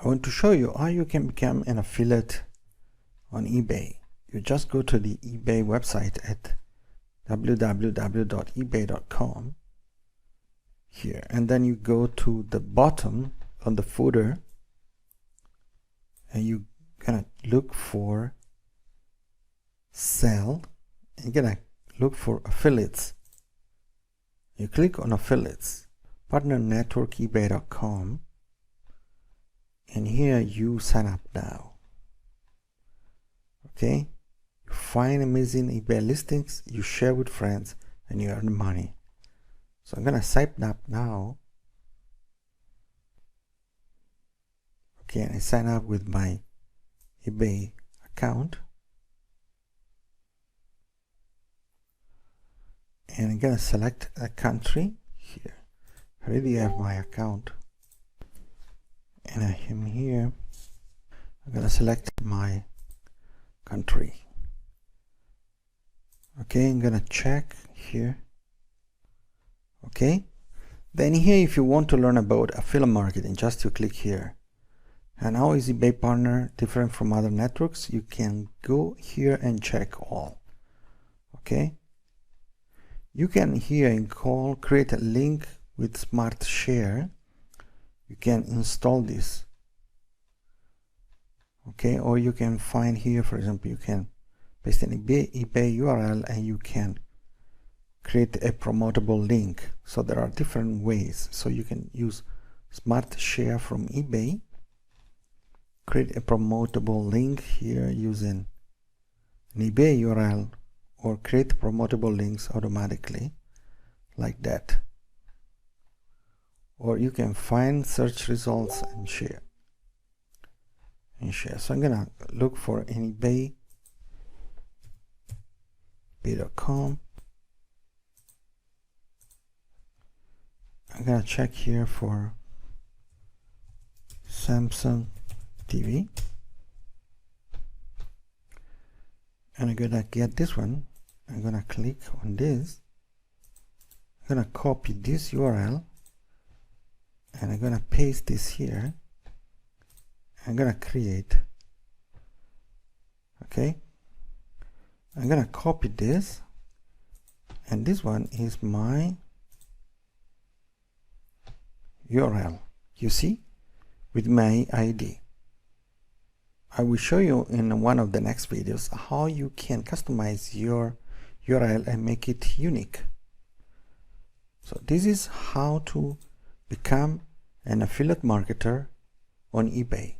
going to show you how you can become an affiliate on eBay. You just go to the eBay website at www.ebay.com here, and then you go to the bottom on the footer and you gonna look for sell and you're gonna look for affiliates. You click on affiliates, partner network ebay.com, and here you sign up now. Okay, you find amazing eBay listings, you share with friends, and you earn money. So I'm gonna sign up now. Okay, and I sign up with my eBay account, and I'm gonna select a country here. I already have my account, and I am here. I'm gonna select my country. Okay, I'm gonna check here. Okay, then here, if you want to learn about affiliate marketing, just you click here. And how is eBay partner different from other networks? You can go here and check all. Okay, you can here in call create a link with Smart Share. You can install this. Okay, or you can find here, for example, you can paste an eBay URL and you can create a promotable link. So there are different ways. So you can use Smart Share from eBay, create a promotable link here using an eBay URL, or create promotable links automatically like that. Or you can find search results and share. So I'm gonna look for an eBay.com. I'm gonna check here for Samsung TV, and I'm gonna get this one. I'm gonna click on this. I'm gonna copy this URL and I'm gonna paste this here. I'm gonna create. Okay, I'm gonna copy this, and this one is my URL, you see, with my ID. I will show you in one of the next videos how you can customize your URL and make it unique. So this is how to become an affiliate marketer on eBay.